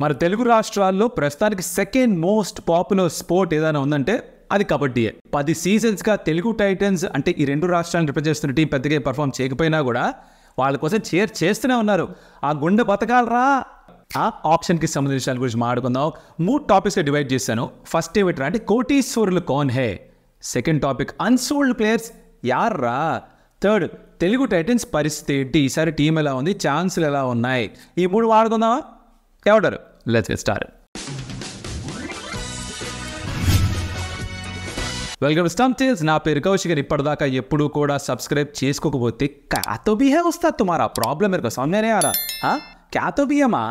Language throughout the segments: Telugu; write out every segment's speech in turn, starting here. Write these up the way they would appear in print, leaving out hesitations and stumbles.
మన తెలుగు రాష్ట్రాల్లో ప్రస్తుతానికి సెకండ్ మోస్ట్ పాపులర్ స్పోర్ట్ ఏదైనా ఉందంటే అది కబడ్డీయే. 10 సీజన్స్గా తెలుగు టైటన్స్ అంటే ఈ 2 రాష్ట్రాలను రిప్రజెంట్ చేస్తున్న టీం పెద్దగా పర్ఫామ్ చేయకపోయినా కూడా వాళ్ళ కోసం చేస్తూనే ఉన్నారు. ఆ గుండె బతకాలరా. ఆ ఆప్షన్కి సంబంధించిన గురించి మాట్లాడుకుందాం. 3 టాపిక్స్గా డివైడ్ చేశాను. ఫస్ట్ ఏమిట్రా అంటే కోటీశ్వరులు కౌన్ హే. సెకండ్ టాపిక్ అన్సోల్డ్ ప్లేయర్స్ యార్రా. థర్డ్ తెలుగు టైటన్స్ పరిస్థితి ఏంటి, ఈసారి టీం ఎలా ఉంది, ఛాన్సులు ఎలా ఉన్నాయి, ఈ 3 వాడుకుందామా? ఎవడారు? Let's get started. Welcome to Stump Tales. నా పేరు కౌశిక్ గారు. ఇప్పటిదాకా ఎప్పుడు కూడా సబ్స్క్రైబ్ చేసుకోకపోతే క్యాతో भी है उसका तुम्हारा प्रॉब्लम मेरे को समझ नहीं आ रहा. हाँ क्या तो भी है माँ.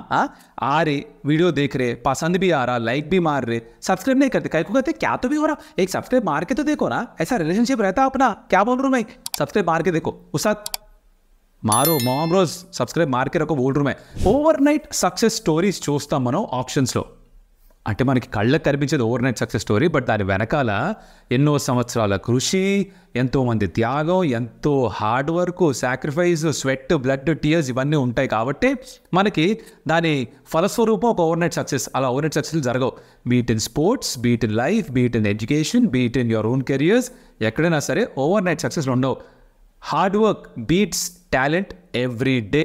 आ रहे वीडियो देख रहे, पसंद भी आ रहा, लाइक भी मार रहे, सब्सक्राइब नहीं करते. कहीं को कहते क्या तो भी हो रहा. एक सब्सक्राइब मार के तो देखो ना. ऐसा रिलेशनशिप रहता अपना. क्या बोल रहा हूँ मैं? सब्सक्राइब मार के देखो. उस साथ मारो मॉम रोज सब्सक्राइब मार के रखो बोल रहा हूँ मैं. ఓవర్నైట్ సక్సెస్ స్టోరీస్ చూస్తాం మనం ఆప్షన్స్లో. అంటే మనకి కళ్ళకు కనిపించేది ఓవర్నైట్ సక్సెస్ స్టోరీ, బట్ దాని వెనకాల ఎన్నో సంవత్సరాల కృషి, ఎంతోమంది త్యాగం, ఎంతో hard work, sacrifice, sweat, blood, tears ఇవన్నీ ఉంటాయి. కాబట్టి మనకి దాని ఫలస్వరూపం ఒక ఓవర్నైట్ సక్సెస్. అలా ఓవర్నైట్ సక్సెస్ జరగవు. Beat in sports, beat in life, beat in education, beat in your own careers, ఎక్కడైనా సరే ఓవర్నైట్ సక్సెస్ ఉండవు. Hard work beats talent every day.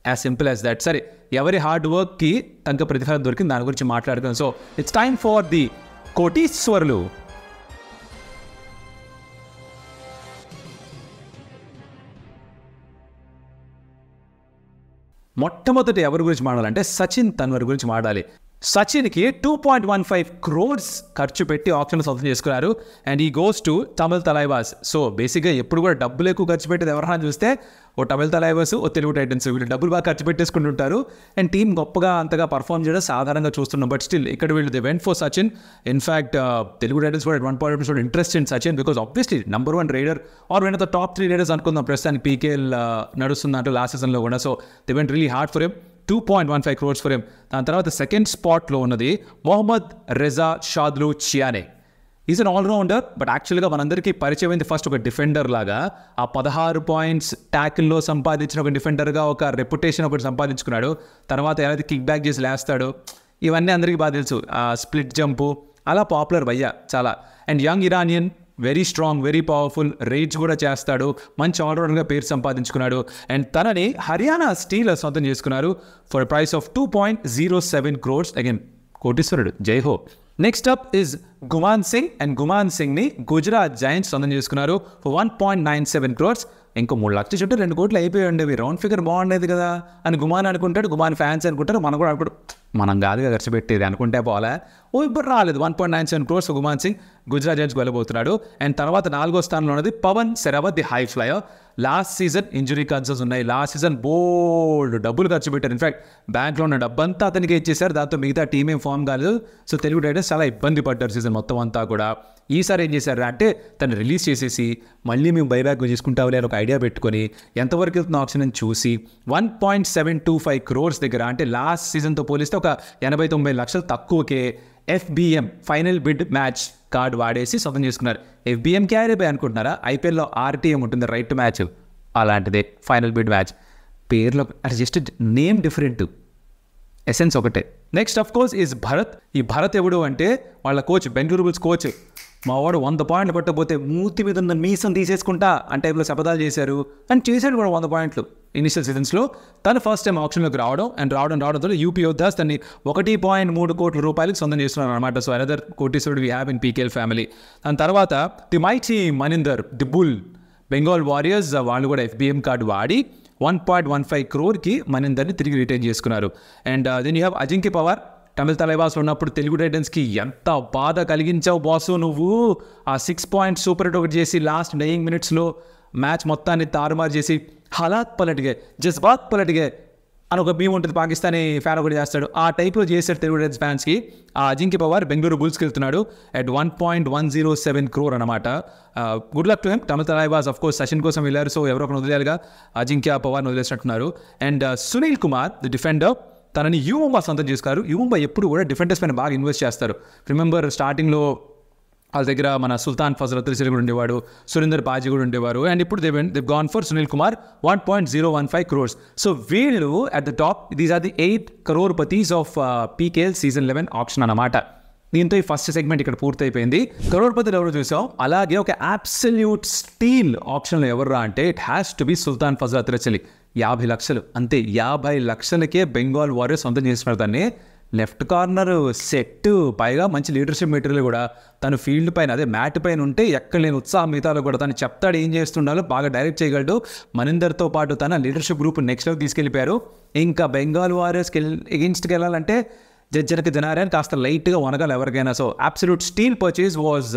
As simple as that. సరే, ఎవరి హార్డ్ వర్క్కి తనకు ప్రతిఫలం దొరికింది, దాని గురించి మాట్లాడుతున్నాం. So it's time for the కోటీశ్వరులు. మొట్టమొదటి ఎవరి గురించి మాట్లాడాలంటే సచిన్ తన్వర్ గురించి మాట్లాడాలి. సచిన్కి 2.15 crores ఖర్చు పెట్టి ఆప్షన్ సొంతం చేసుకున్నారు. అండ్ ఈ goes to Tamil Thalaivas. So బేసిక్గా ఎప్పుడు కూడా డబ్బులు ఎక్కువ ఖర్చు పెట్టేది ఎవరైనా చూస్తే ఓ తమిళ తలైవాస్, ఓ తెలుగు టైటన్స్. వీళ్ళు డబ్బులు బాగా ఖర్చు పెట్టేసుకుంటుంటారు. అండ్ టీం గొప్పగా అంతగా పర్ఫామ్ చేయడం సాధారణంగా చూస్తున్నాం. బట్ స్టిల్ ఇక్కడ వీళ్ళు they went for Sachin. In fact Telugu Titans కూడా 1 point interest in Sachin because obviously number 1 raider or one of the top 3 raiders అనుకుందాం. ప్రస్తుతానికి పీకేఎల్ నడుస్తుందంటూ లాస్ట్ సీజన్లో కూడా. So they went really hard for him. 2.15 crores for him. దాని తర్వాత సెకండ్ స్పాట్లో ఉన్నది Mohammad Reza Shadloui Chiyaneh. Is an allrounder, but యాక్చువల్గా మనందరికీ పరిచయం అయింది ఫస్ట్ ఒక డిఫెండర్ లాగా. ఆ 16 points ట్యాకిల్లో సంపాదించిన ఒక డిఫెండర్గా ఒక రెప్యుటేషన్ ఒకటి సంపాదించుకున్నాడు. తర్వాత ఏదైతే కిక్ బ్యాక్ చేసి లేస్తాడో ఇవన్నీ అందరికీ బాగా తెలుసు. స్ప్లిట్ జంపు అలా పాపులర్ భయ్యా చాలా. And young Iranian, very strong, very powerful, rage కూడా చేస్తాడు, మంచి ఆల్రౌండర్గా పేరు సంపాదించుకున్నాడు. అండ్ తనని హర్యానా స్టీలర్స్ సొంతం చేసుకున్నారు for price of 2.07 crores. Again కోటీశ్వరుడు, జై హో. Next up is Guman Singh. And Guman సింగ్ని గుజరాత్ జైంట్స్ సొంతం చేసుకున్నారు ఫర్ 1.97 crores. ఇంకో 3 లక్షల చుట్టూ 2 కోట్లు అయిపోయి ఉండేవి. రౌండ్ ఫిగర్ బాగుండేది కదా అని గుమాన్ అనుకుంటాడు, గుమాన్ ఫ్యాన్స్ అనుకుంటారు, మనం కూడా అనుకుంటాం. మనం కాదుగా ఖర్చు పెట్టేది అనుకుంటే పోలే. ఇప్పుడు రాలేదు. 1.97 crores గుమాన్ సింగ్ గుజరాత్ జైంట్స్కి వెళ్ళబోతున్నాడు. అండ్ తర్వాత 4వ స్థానంలో ఉన్నది Pawan Sehrawat, the high flyer. Last season injury concerns ఉన్నాయి. లాస్ట్ సీజన్ బోల్డ్ డబ్బులు ఖర్చు పెట్టారు. ఇన్ఫాక్ట్ బ్యాంక్లో ఉన్న డబ్బంతా అతనికి ఇచ్చేసారు. దాంతో మిగతా టీం ఏం ఫామ్ కాలేదు. సో తెలుగు టైటన్స్ చాలా ఇబ్బంది పడ్డారు సీజన్ మొత్తం అంతా కూడా. ఈసారి ఏం చేశారు అంటే తను రిలీజ్ చేసేసి మళ్ళీ మేము బైబ్యాక్ చేసుకుంటావులే అని ఒక ఐడియా పెట్టుకొని ఎంతవరకు వెళ్తున్న ఆప్షన్ అని చూసి 1.725 crores దగ్గర, అంటే లాస్ట్ సీజన్తో పోలిస్తే ఒక 89 లక్షలు తక్కువకే FBM final bid match card వాడేసి సొంతం చేసుకున్నారు. FBM క్యారీ బై అనుకుంటున్నారా? ఐపీఎల్లో RTM ఉంటుంది, రైట్ టు మ్యాచ్. అలాంటిదే ఫైనల్ బిడ్ మ్యాచ్. పేర్లో అది జస్ట్ నేమ్ డిఫరెంట్, ఎసెన్స్ ఒకటే. Next of course is Bharat. ఈ భరత్ ఎవడు అంటే వాళ్ళ కోచ్, బెంగళూరు బుల్స్ కోచ్. మా వాడు 100 points పట్టకపోతే మూతి మీద ఉన్న మీసం తీసేసుకుంటా అంటే టైప్లో శపథాలు చేశారు. అండ్ చేశాడు కూడా 100 points ఇనిషియల్ సీజన్స్లో. తను ఫస్ట్ టైం ఆప్షన్లోకి రావడంతో యూపీ యోద్ధాస్ తన్ని 1.3 కోట్ల రూపాయలకు సొంతం చేస్తున్నారు అనమాట. సో అనదర్ కోటీశ్వరుడు we have in PKL family. దాని తర్వాత the mighty Maninder, the bull, Bengal warriors, వాళ్ళు కూడా FBM కార్డు వాడి 1.15 crores మనిందర్ని తిరిగి రిటైన్ చేసుకున్నారు. And then you have Ajinkya Pawar. Tamil Thalaivas ఉన్నప్పుడు తెలుగు టైటన్స్కి ఎంత బాధ కలిగించావు బాసు నువ్వు. ఆ 6 points సూపర్ హిట్ ఒకటి చేసి లాస్ట్ 9 minutesలో మ్యాచ్ మొత్తాన్ని తారుమారు చేసి హలాత్ పలటిగే, జజ్బాత్ పలటిగే అని ఒక భీమ్ ఉంటుంది, పాకిస్తానీ ఫ్యాన్ ఒకటి చేస్తాడు. ఆ టైప్లో చేశాడు తెలుగు టైటన్స్ ఫ్యాన్స్కి. ఆ అజింక్య పవార్ బెంగళూరు బుల్స్కి వెళ్తున్నాడు అట్ 1.107 crore అనమాట. Good luck to him. Tamil Thalaivas of course Sachin కోసం వెళ్ళారు. సో ఎవరో ఒకరు వదిలేయాలిగా, అజింక్య పవార్ని వదిలేసినట్టున్నారు. And Sunil Kumar, the defender, తనని యూముంబా సొంతం చేసుకున్నారు. యూముంబా ఎప్పుడు కూడా డిఫెండర్స్ పైన బాగా ఇన్వెస్ట్ చేస్తారు. రిమెంబర్ స్టార్టింగ్లో వాళ్ళ దగ్గర మన సుల్తాన్ ఫజల్ అత్రిసిరి కూడా ఉండేవాడు, సురేందర్ బాజీ కూడా ఉండేవారు. అండ్ ఇప్పుడు they gone for Sunil Kumar 1.015 crores. So వీళ్ళు at the top. These are the 8 crorepathies ఆఫ్ PKL సీజన్ 11 ఆప్షన్ అన్నమాట. దీంతో ఈ ఫస్ట్ సెగ్మెంట్ ఇక్కడ పూర్తయిపోయింది. కరోడ్పతిలో ఎవరు చూసాం. అలాగే ఒక అబ్సల్యూట్ స్టీల్ ఆప్షన్లో ఎవర్రా అంటే ఇట్ హ్యాస్ టు బి సుల్తాన్ ఫజల్ అత్రిసిరి. 50 లక్షలు అంతే. 50 లక్షలకే బెంగాల్ వారియర్స్ సొంతం చేస్తున్నారు దాన్ని. లెఫ్ట్ కార్నర్ సెట్, పైగా మంచి లీడర్షిప్ మెటీరియల్ కూడా. తను ఫీల్డ్ పైన అదే మ్యాట్ పైన ఉంటే ఎక్కడ లేని ఉత్సాహం మిగతాలో కూడా తను చెప్తాడు ఏం చేస్తుండాలో, బాగా డైరెక్ట్ చేయగలడు. మనిందర్తో పాటు తన లీడర్షిప్ గ్రూప్ నెక్స్ట్ లెవెల్ తీసుకెళ్ళిపోయారు. ఇంకా బెంగాల్ వారియర్స్కి ఎగెన్స్ట్కి వెళ్ళాలంటే జనార్దన్ కాస్త లైట్గా వనగాలి ఎవరికైనా. So absolute steal purchase was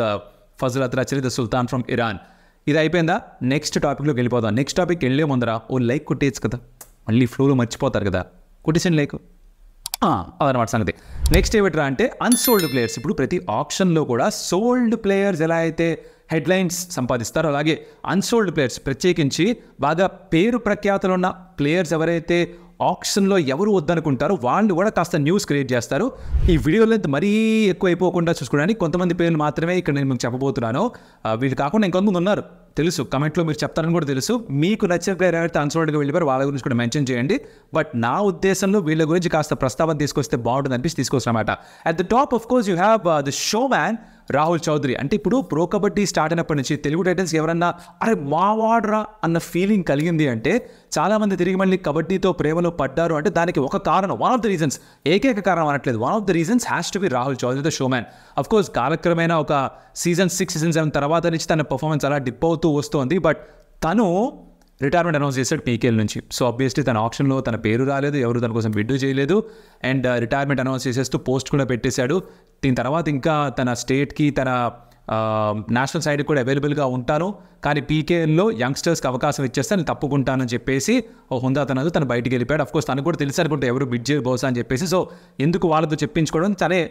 Fazel Atrachali the sultan from Iran. ఇది అయిపోయిందా, నెక్స్ట్ టాపిక్లోకి వెళ్ళిపోదాం. నెక్స్ట్ టాపిక్ వెళ్ళే ముందర ఓ లైక్ కొట్టేయచ్చు కదా, మళ్ళీ ఫ్లోలో మర్చిపోతారు కదా. కొట్టేసిన లైక్ అదనమాట సంగతి. నెక్స్ట్ ఏమిట్రా అంటే అన్సోల్డ్ ప్లేయర్స్. ఇప్పుడు ప్రతి ఆప్షన్లో కూడా సోల్డ్ ప్లేయర్స్ ఎలా అయితే హెడ్లైన్స్ సంపాదిస్తారో అలాగే అన్సోల్డ్ ప్లేయర్స్, ప్రత్యేకించి బాగా పేరు ప్రఖ్యాతులు ఉన్న ప్లేయర్స్ ఎవరైతే ఆప్షన్లో ఎవరు వద్దనుకుంటారో వాళ్ళు కూడా కాస్త న్యూస్ క్రియేట్ చేస్తారు. ఈ వీడియో లెంత్ మరీ ఎక్కువ అయిపోకుండా చూసుకోవడానికి కొంతమంది పేర్లు మాత్రమే ఇక్కడ నేను మీకు చెప్పబోతున్నాను. వీళ్ళు కాకుండా ఇంకొంతమంది ఉన్నారు తెలుసు, కమెంట్లో మీరు చెప్తారని కూడా తెలుసు. మీకు నచ్చిన ప్లేయర్ ఎవరైతే అన్సోల్డ్గా వెళ్ళిపోయారు వాళ్ళ గురించి కూడా మెన్షన్ చేయండి. బట్ నా ఉద్దేశంలో వీళ్ళ గురించి కాస్త ప్రస్తావన తీసుకొస్తే బాగుంటుంది అనిపించి తీసుకొస్తామన్నమాట. At the top of course you have the show man Rahul Chaudhari. అంటే ఇప్పుడు ప్రో కబడ్డీ స్టార్ట్ అయినప్పటి నుంచి తెలుగు టైటన్స్ ఎవరన్నా అరే మావాడ్రా అన్న ఫీలింగ్ కలిగింది అంటే చాలామంది తిరిగి మళ్ళీ కబడ్డీతో ప్రేమలో పడ్డారు అంటే దానికి ఒక కారణం, వన్ ఆఫ్ ద రీజన్స్, ఏకైక కారణం అనట్లేదు, one of the reasons has to be Rahul Chaudhari the show man. Of course కాలక్రమేణా ఒక సీజన్ 6, సీజన్ 7 తర్వాత నుంచి తన పర్ఫార్మెన్స్ అలా డిప్ అవుతూ వస్తుంది. బట్ తను రిటైర్మెంట్ అనౌన్స్ చేశాడు PKL నుంచి. సో ఆబ్వియస్లీ తన ఆప్షన్లో తన పేరు రాలేదు, ఎవరు తన కోసం బిడ్ చేయలేదు. అండ్ రిటైర్మెంట్ అనౌన్స్ చేసేస్తూ పోస్ట్ కూడా పెట్టేశాడు. దీని తర్వాత ఇంకా తన స్టేట్కి తన నేషనల్ సైడ్కి కూడా అవైలబుల్గా ఉంటాను, కానీ PKLలో యంగ్స్టర్స్కి అవకాశం ఇచ్చేస్తే నేను తప్పుకుంటానని చెప్పేసి ఓ హుందా తను బయటికి వెళ్ళిపోయాడు. అఫ్కోర్స్ తను కూడా తెలిసి అనుకుంటే ఎవరు బిడ్ చేయబోసా అని చెప్పేసి. సో ఎందుకు వాళ్ళతో చెప్పించుకోవడం, తనే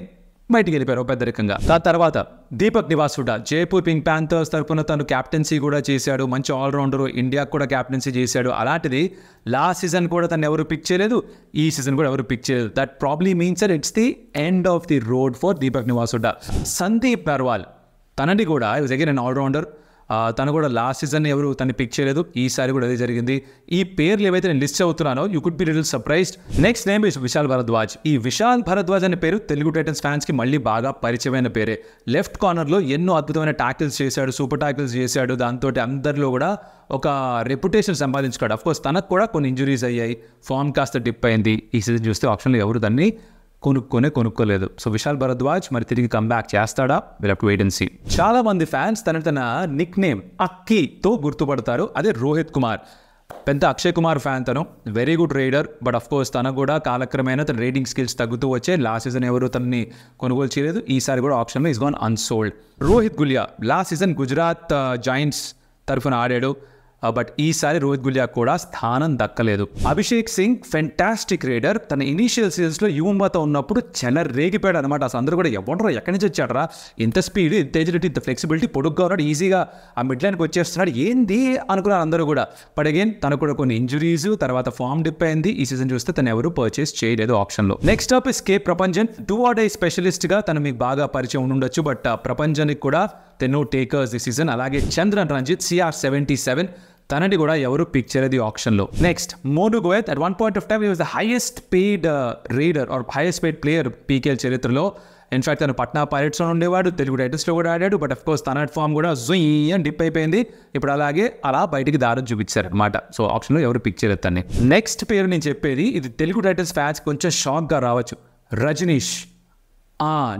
బయటికి వెళ్ళిపోయారు పెద్దరికంగా. దాని తర్వాత దీపక్ నివాస్ హుడా జైపూర్ పింక్ ప్యాంథర్స్ తరఫున తను క్యాప్టెన్సీ కూడా చేశాడు. మంచి ఆల్రౌండర్, ఇండియాకు కూడా క్యాప్టెన్సీ చేశాడు. అలాంటిది లాస్ట్ సీజన్ కూడా తను ఎవరు పిక్ చేయలేదు, ఈ సీజన్ కూడా ఎవరు పిక్ చేయలేదు. That probably means that it's the end of the road for Deepak Niwas Hooda. Sandeep Narwal తనని కూడా వాజ్ అగైన్ అన్ ఆల్రౌండర్. తను కూడా లాస్ట్ సీజన్ ఎవరు తను పిక్ చేయలేదు, ఈసారి కూడా అదే జరిగింది. ఈ పేర్లు ఏవైతే నేను లిస్ట్ అవుతున్నానో you could be little surprised. Next name is Vishal Bharadwaj. ఈ విశాల్ భరద్వాజ్ అనే పేరు తెలుగు టైటన్స్ ఫ్యాన్స్కి మళ్ళీ బాగా పరిచయమైన పేరే. లెఫ్ట్ కార్నర్లో ఎన్నో అద్భుతమైన ట్యాకిల్స్ చేశాడు, సూపర్ ట్యాకిల్స్ చేశాడు. దాంతో అందరిలో కూడా ఒక రెప్యుటేషన్ సంపాదించుకోడు. అఫ్కోర్స్ తనకు కూడా కొన్ని ఇంజురీస్ అయ్యాయి, ఫామ్ కాస్త డిప్ అయింది. ఈ సీజన్ చూస్తే ఆప్షన్లో ఎవరు దాన్ని కొనుక్కోలేదు. సో విశాల్ భరద్వాజ్ మరి తిరిగి కంబ్యాక్ చేస్తాడా, will have to wait and see. చాలా మంది ఫ్యాన్స్ తన నిక్ నేమ్ అక్కీతో గుర్తుపడతారు, అదే రోహిత్ కుమార్. పెద్ద అక్షయ్ కుమార్ ఫ్యాన్ తను, very good raider. But of course తన కూడా కాలక్రమేణా తన రైడింగ్ స్కిల్స్ తగ్గుతూ వచ్చే. లాస్ట్ సీజన్ ఎవరు తనని కొనుగోలు చేయలేదు, ఈసారి కూడా ఆప్షన్లో is gone unsold. Rohit Gulia last season Gujarat giants తరఫున ఆడాడు, బట్ ఈసారి రోహిత్ గులియా కూడా స్థానం దక్కలేదు. Abhishek Singh fantastic raider. తన ఇనీషియల్ సీజన్స్లో యువంబాతో ఉన్నప్పుడు రేగిపోయాడు అనమాట. అసలు అందరూ కూడా ఎవడరా ఎక్కడి నుంచి వచ్చాడరా, ఇంత స్పీడ్, ఇంత ఎజిలిటీ, ఇంత ఫ్లెక్సిబిలిటీ, పొడుగ్గా ఉన్నాడు, ఈజీగా ఆ మిడ్ లైన్కి వచ్చేస్తున్నాడు, ఏంది అనుకున్నారు అందరూ కూడా. బట్ అగైన్ తనకు కూడా కొన్ని ఇంజురీస్, తర్వాత ఫామ్ డిప్ అయింది. ఈ సీజన్ చూస్తే తను ఎవరు పర్చేస్ చేయలేదు ఆప్షన్లో. Next up is K Prapanjan. Do or die స్పెషలిస్ట్గా తను మీకు బాగా పరిచయం ఉండొచ్చు, బట్ ప్రపంచానికి కూడా తెన్నో టేకర్స్ ఈ సీజన్. అలాగే చంద్రన్ రంజిత్ CR77 తనని కూడా ఎవరు పిక్ చేయలేదు ఆప్షన్లో. Next Monu Goyat. At one point of time he was the highest paid raider or highest paid player PKL చరిత్రలో. ఇన్ఫాక్ట్ తను పట్నా పైరేట్స్లో ఉండేవాడు, తెలుగు టైటన్స్లో కూడా ఆడాడు. బట్ అఫ్ కోర్స్ తన ఫామ్ కూడా జుయ్ అని డిప్ అయిపోయింది. ఇప్పుడు అలాగే అలా బయటికి దారం చూపించారు అనమాట. సో ఆప్షన్లో ఎవరు పిక్ చేయలేదు తన్ని. నెక్స్ట్ పేరు నేను చెప్పేది ఇది తెలుగు టైటన్స్ ఫ్యాన్స్ కొంచెం షాక్గా రావచ్చు, రజనీష్.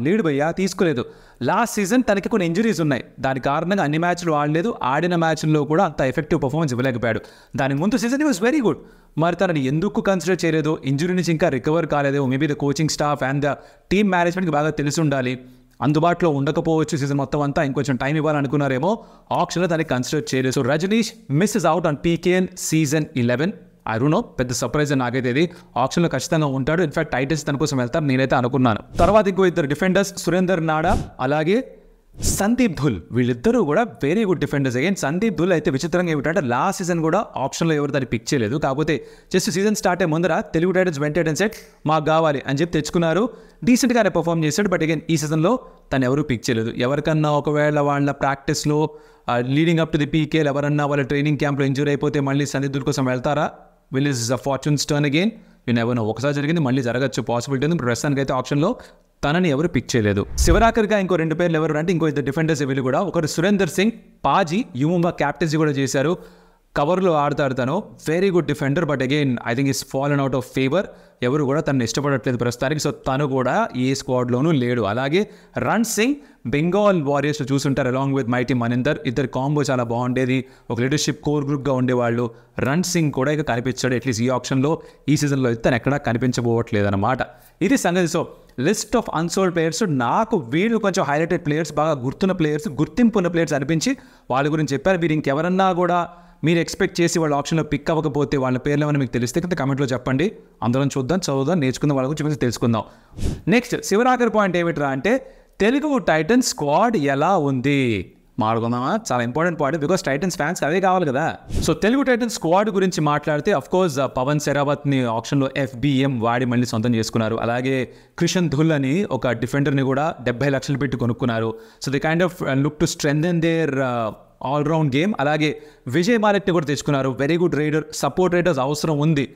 లీడ్ భయ్యా తీసుకోలేదు. లాస్ట్ సీజన్ తనకి కొన్ని ఇంజురీస్ ఉన్నాయి, దాని కారణంగా అన్ని మ్యాచ్లు ఆడలేదు. ఆడిన మ్యాచ్ల్లో కూడా అంత ఎఫెక్టివ్ పర్ఫార్మెన్స్ ఇవ్వలేకపోయాడు. దానికి ముందు సీజన్ వాజ్ వెరీ గుడ్. మరి తనని ఎందుకు కన్సిడర్ చేయలేదు, ఇంజురీ నుంచి ఇంకా రికవర్ కాలేదు. Maybe the coaching staff and the team మేనేజ్మెంట్కి బాగా తెలిసి ఉండాలి, అందుబాటులో ఉండకపోవచ్చు సీజన్ మొత్తం అంతా, ఇంకొంచెం టైం ఇవ్వాలనుకున్నారేమో. ఆప్షన్లో దాన్ని కన్సిడర్ చేయలేదు. So Rajnish misses out on PKL season 11. I don't know, పెద్ద సర్ప్రైజ్ నాకైతే ఇది. ఆప్షన్లో ఖచ్చితంగా ఉంటాడు. ఇన్ఫాక్ట్ టైటన్స్ తన కోసం వెళ్తారు నేనైతే అనుకున్నాను. తర్వాత ఇంకో ఇద్దరు డిఫెండర్స్, సురేందర్ నాడా అలాగే సందీప్ ధుల్ వీళ్ళిద్దరూ కూడా very good defenders. Again Sandeep Dhull అయితే విచిత్రంగా ఏమిటంటే లాస్ట్ సీజన్ కూడా ఆప్షన్లో ఎవరు దాన్ని పిక్ చేయలేదు. కాకపోతే జస్ట్ సీజన్ స్టార్ట్ అయ్యే ముందర తెలుగు టైటన్స్ వెంటనే సెట్ మాకు కావాలి అని చెప్పి తెచ్చుకున్నారు. డీసెంట్గానే పర్ఫామ్ చేశాడు. బట్ అగైన్ ఈ సీజన్లో తను ఎవరు పిక్ చేయలేదు. ఎవరికన్నా ఒకవేళ వాళ్ళ ప్రాక్టీస్లో లీడింగ్ అప్ టు ది పీకేల్ ఎవరన్నా వాళ్ళ ట్రైనింగ్ క్యాంప్లో ఇంజూరీ అయిపోతే మళ్ళీ సందీప్ ధుల్ కోసం వెళ్తారా? Will is fortunes turn again? You never know. ఒకసారి జరిగింది, మళ్ళీ జరగచ్చు, పాసిబిలిటీ ఉంది. ప్రస్తుతానికి అయితే ఆప్షన్లో తనని ఎవరు పిక్ చేయలేదు. శివరాకర్గా ఇంకో 2 పేర్లు ఎవరు అంటే ఇంకో 2 డిఫెండర్స్ వీళ్ళు కూడా. ఒకరు సురేందర్ సింగ్, పాజీ యుముంబా క్యాప్టెన్సీ కూడా చేశారు. కవర్లో ఆడతాడు తను, very good defender. But again I think is fallen out of favour. ఎవరు కూడా తనని ఇష్టపడట్లేదు ప్రస్తుతానికి. సో తను కూడా ఏ స్క్వాడ్లోనూ లేడు. అలాగే రణ్ సింగ్ బెంగాల్ వారియర్స్లో చూసుంటారు అలాంగ్ విత్ మైటీ మనిందర్. ఇద్దరు కాంబో చాలా బాగుండేది, ఒక లీడర్షిప్ కోర్ గ్రూప్గా ఉండేవాళ్ళు. రణ్ సింగ్ కూడా ఇక కనిపించాడు అట్లీస్ట్ ఈ ఆప్షన్లో. ఈ సీజన్లో అయితే తను ఎక్కడా కనిపించబోవట్లేదు అనమాట. ఇది సంగతి. So list of unsold players, నాకు వీళ్ళు కొంచెం హైలైటెడ్ ప్లేయర్స్, బాగా గుర్తున్న ప్లేయర్స్, గుర్తింపు ఉన్న ప్లేయర్స్ అనిపించి వాళ్ళ గురించి చెప్పారు. మీరు ఇంకెవరన్నా కూడా మీరు ఎక్స్పెక్ట్ చేసి వాళ్ళ ఆప్షన్లో పిక్ అవ్వకపోతే వాళ్ళ పేర్లు ఏమైనా మీకు తెలిస్తే కింద కమెంట్లో చెప్పండి. అందరం చూద్దాం, చదువుదాం, నేర్చుకుందాం, వాళ్ళ గురించి తెలుసుకుందాం. నెక్స్ట్ శివరాకర్ పాయింట్ ఏమిట్రా అంటే తెలుగు టైటన్స్ స్క్వాడ్ ఎలా ఉంది మాట్లాడుకుందామా? చాలా important point, because Titans fans అవే కావాలి కదా. సో తెలుగు టైటన్స్ స్క్వాడ్ గురించి మాట్లాడితే అఫ్కోర్స్ పవన్ సెరావత్ని ఆప్షన్లో FBM వాడి మళ్ళీ సొంతం చేసుకున్నారు. అలాగే క్రిషన్ ధుల్ అని ఒక డిఫెండర్ని కూడా 70 లక్షలు పెట్టి కొనుక్కున్నారు. So the kind of look to strengthen their all round game. అలాగే విజయ్ మాలిక్ని కూడా తెచ్చుకున్నారు, very good raider. Support raiders అవసరం ఉంది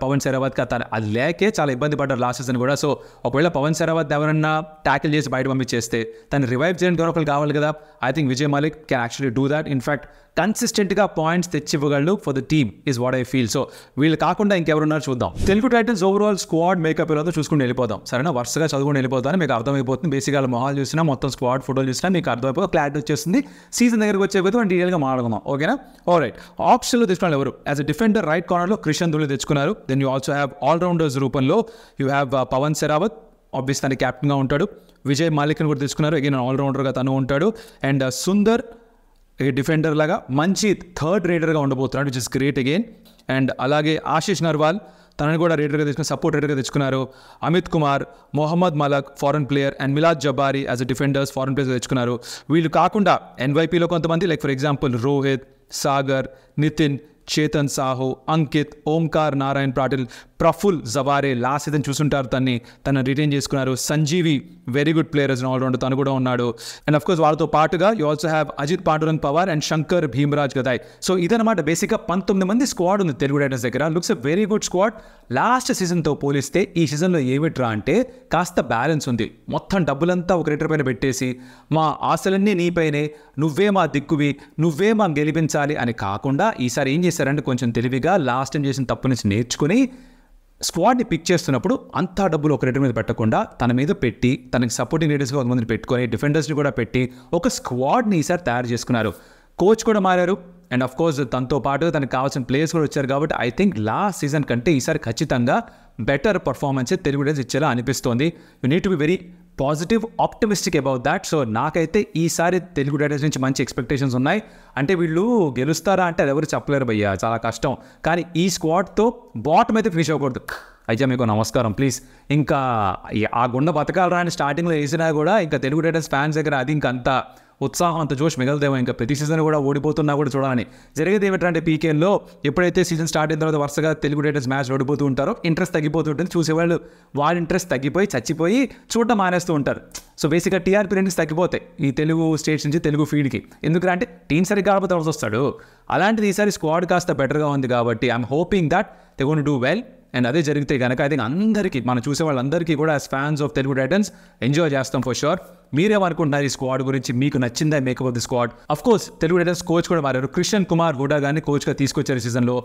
పవన్ సెరావత్కి. అది లేకే చాలా ఇబ్బంది పడ్డారు లాస్ట్ సీజన్ కూడా. సో ఒకవేళ పవన్ సెరావత్ ఎవరన్నా ట్యాకిల్ చేసి బయట పంపించేస్తే తను రివైవ్ చేయడానికి ఒకరు కావాలి కదా. I think Vijay Malik can actually do that. In fact కన్సిస్టెంట్గా పాయింట్స్ తెచ్చివ్వగలరు for the team is what I feel. So వీళ్ళు కాకుండా ఇంకెవరున్నారు చూద్దాం. Telugu Titans overall squad makeup ఏదో చూసుకుని వెళ్ళిపోదాం, సరేనా? వరుసగా చదువుకుని వెళ్ళిపోతాను, మీకు అర్థమైపోతుంది. బేసిక్గా మొహాలు చూసినా, మొత్తం స్క్వాడ్ ఫోటోలు చూసినా మీకు అర్థమైపోతుంది, క్లారిటీ వచ్చేస్తుంది. సీజన్ దగ్గరకు వచ్చే కొద్దీ మనం డీటెయిల్గా మాట్లాడుకుందాం, ఓకేనా? ఆల్రైట్. ఆప్షన్లో తెచ్చుకున్న ఎవరు? యాజ్ అ డిఫెండర్ రైట్ కార్నర్లో క్రిషన్ ధుల్ తెచ్చుకున్నారు. Then you also have all rounders రూపంలో you have Pawan Sehrawat, obvious తన క్యాప్టెన్గా ఉంటాడు. విజయ్ మాలిక్ని కూడా తెచ్చుకున్నారు, అగైన్ ఆల్రౌండర్గా తను ఉంటాడు. అండ్ సుందర్ డిఫెండర్ లాగా మంచి థర్డ్ రైడర్గా ఉండబోతున్నాడు, which is great again. And అలాగే ఆశీష్ నర్వాల్ తనని కూడా రైడర్గా తెచ్చుకున్నారు, సపోర్ట్ రైడర్గా తెచ్చుకున్నారు. Amit Kumar, Mohammad Malak foreign player, and Milad Jabbari as a defenders foreign players తెచ్చుకున్నారు. వీళ్ళు కాకుండా NYPలో కొంతమంది, like for example Rohit, Sagar, Nitin, Chetan Sahu, Ankit, Omkar Narayan Patil, Praful Zaware last season చూసుంటారు, తను రిటైన్ చేసుకున్నారు. Sanjeevi very good player as an all-rounder, తను కూడా ఉన్నాడు. అండ్ అఫ్ కోర్స్ వాళ్ళతో పాటుగా you also have Ajit Pandurang Pawar and Shankar Bhimraj Gadai. So ఇదనమాట బేసిక్గా 19 మంది స్క్వాడ్ ఉంది తెలుగు టైటన్స్ దగ్గర. Looks a very good squad. Last సీజన్తో పోలిస్తే ఈ సీజన్లో ఏమిట్రా అంటే కాస్త బ్యాలెన్స్ ఉంది. మొత్తం డబ్బులంతా ఒక రైడర్ పైన పెట్టేసి మా ఆశలన్నీ నీపైనే, నువ్వే మా దిక్కువి, నువ్వే మా గెలిపించాలి అని కాకుండా ఈసారి ఏం చేశారంటే కొంచెం తెలివిగా లాస్ట్ టైం చేసిన తప్పు నుంచి నేర్చుకుని స్క్వాడ్ని పిక్ చేస్తున్నప్పుడు అంతా డబ్బులు ఒక రైడర్ మీద పెట్టకుండా తన మీద పెట్టి, తనకి సపోర్టింగ్ రైడర్స్గా కొంతమందిని పెట్టుకొని, డిఫెండర్స్ని కూడా పెట్టి ఒక స్క్వాడ్ని ఈసారి తయారు చేసుకున్నారు. కోచ్ కూడా మారారు. అండ్ అఫ్ కోర్స్ తనతో పాటు తనకు కావాల్సిన ప్లేయర్స్ కూడా వచ్చారు. కాబట్టి ఐ థింక్ లాస్ట్ సీజన్ కంటే ఈసారి ఖచ్చితంగా బెటర్ పర్ఫార్మెన్స్ తెలుగు టైటన్స్ ఇచ్చేలా అనిపిస్తోంది. You need to be very positive, optimistic about that. So నాకైతే ఈసారి తెలుగు టైటన్స్ నుంచి మంచి ఎక్స్పెక్టేషన్స్ ఉన్నాయి. అంటే వీళ్ళు గెలుస్తారా అంటే అది ఎవరు చెప్పలేరు భయ్యా, చాలా కష్టం. కానీ ఈ స్క్వాడ్తో బాటమ్ అయితే ఫినిష్ అవ్వకూడదు. అయితే మీకు నమస్కారం ప్లీజ్. ఇంకా ఆ గుండె బతకాలరా అని స్టార్టింగ్లో వేసినా కూడా ఇంకా తెలుగు టైటన్స్ ఫ్యాన్స్ దగ్గర అది ఇంకంత ఉత్సాహం, అంత జోష్ మిగలదేమో. ఇంకా ప్రతి సీజన్ కూడా ఓడిపోతున్నా కూడా చూడాలని. జరిగేది ఏమిటంటే పీకేల్లో ఎప్పుడైతే సీజన్ స్టార్ట్ అయిన తర్వాత వరుసగా తెలుగు టైటన్స్ మ్యాచ్ ఓడిపోతూ ఉంటారో ఇంట్రెస్ట్ తగ్గిపోతుంటుంది. చూసేవాళ్ళు వాళ్ళ ఇంట్రెస్ట్ తగ్గిపోయి చచ్చిపోయి చూడటం మానేస్తూ ఉంటారు. సో బేసిక్గా TRP రేటింగ్స్ తగ్గిపోతాయి ఈ తెలుగు స్టేట్స్ నుంచి తెలుగు ఫీడ్కి. ఎందుకంటే టీం సరిగ్గా ఆడపోతే అవసరం వస్తాడు. అలాంటిది ఈసారి స్క్వాడ్ కాస్త బెటర్గా ఉంది కాబట్టి I'm hoping that they gonna do well. And అదే జరిగితే కనుక ఐ థింక్ అందరికీ, మనం చూసే వాళ్ళందరికీ కూడా as fans of Telugu Titans enjoy చేస్తాం ఫర్ షూర్. మీరేమనుకుంటున్నారు ఈ స్క్వాడ్ గురించి? మీకు నచ్చిందా makeup of the squad? Of course Telugu Titans coach కూడా మారారు. క్రిషన్ కుమార్ హుడా గారిని కోచ్గా తీసుకొచ్చారు సీజన్లో.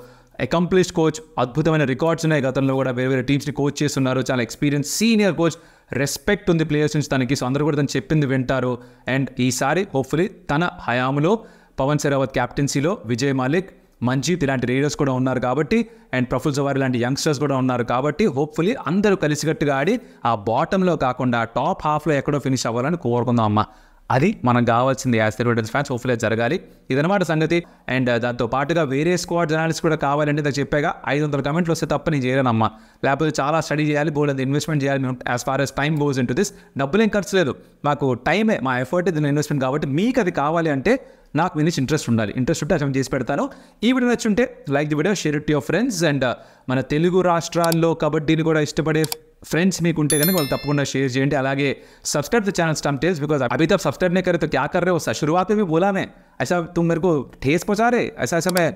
అకంప్లిష్డ్ కోచ్, అద్భుతమైన రికార్డ్స్ ఉన్నాయి. గతంలో కూడా వేరే వేరే టీమ్స్ని కోచ్ చేస్తున్నారు. చాలా ఎక్స్పీరియన్స్ సీనియర్ కోచ్, రెస్పెక్ట్ ఉంది ప్లేయర్స్ నుంచి తనకి. సో అందరూ కూడా తను చెప్పింది వింటారు. అండ్ ఈసారి హోప్ఫుల్లీ తన హయాంలో పవన్ సెరావత్ క్యాప్టెన్సీలో విజయ్ మాలిక్, మంజీత్ ఇలాంటి రైడర్స్ కూడా ఉన్నారు కాబట్టి, అండ్ ప్రఫుల్ జవారి లాంటి యంగ్స్టర్స్ కూడా ఉన్నారు కాబట్టి హోప్ఫుల్లీ అందరూ కలిసికట్టుగా ఆడి ఆ బాటంలో కాకుండా టాప్ హాఫ్లో ఎక్కడో ఫినిష్ అవ్వాలని కోరుకుందాం అమ్మ. అది మనకు కావాల్సింది యాజ్ తెలుగు ఫ్యాన్స్. హోప్ఫుల్లీ జరగాలి. ఇదనమాట సంగతి. అండ్ దాంతో పాటుగా వేరే స్క్వాడ్ జర్నలిస్ట్ కూడా కావాలంటే నాకు చెప్పాగా 500 కమెంట్లు వస్తే తప్ప నేను చేయలేనమ్మా. లేకపోతే చాలా స్టడీ చేయాలి, బోల్డ్ ఇన్వెస్ట్మెంట్ చేయాలి. As far as time goes into this, డబ్బులేం ఖర్చు లేదు, మాకు టైమే మా ఎఫర్ట్, దీని ఇన్వెస్ట్మెంట్. కాబట్టి మీకు అది కావాలి అంటే నాకు మీ నుంచి ఇంట్రెస్ట్ ఉండాలి. ఇంట్రెస్ట్ ఉంటే అసలు చేసి పెడతాను. ఈ వీడియో నచ్చుంటే like the video, share it to your friends. And మన తెలుగు రాష్ట్రాల్లో కబడ్డీని కూడా ఇష్టపడే फ्रेंड्स మీకు ఉంటే కనుక వాళ్ళు తప్పకుండా షేర్ చేయండి. అలాగే subscribe the channel stump tales, because अभी तक सब्सक्राइब नहीं करे तो क्या कर रहे हो. शुरुआत में भी बोला मैं, ऐसा तुम मेरे को ठेस पहुंचा रहे, ऐसा ऐसा मैं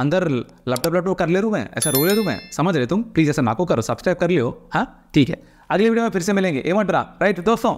अंदर लपटप कर ले रूँ, मैं ऐसा रो ले रूँ, मैं समझ रहे तुम. प्लीज़ ऐसा ना को करो, सब्सक्राइब कर लियो. हाँ ठीक है, अगली वीडियो में फिर से मिलेंगे. एमंटरा राइट दोस्तों.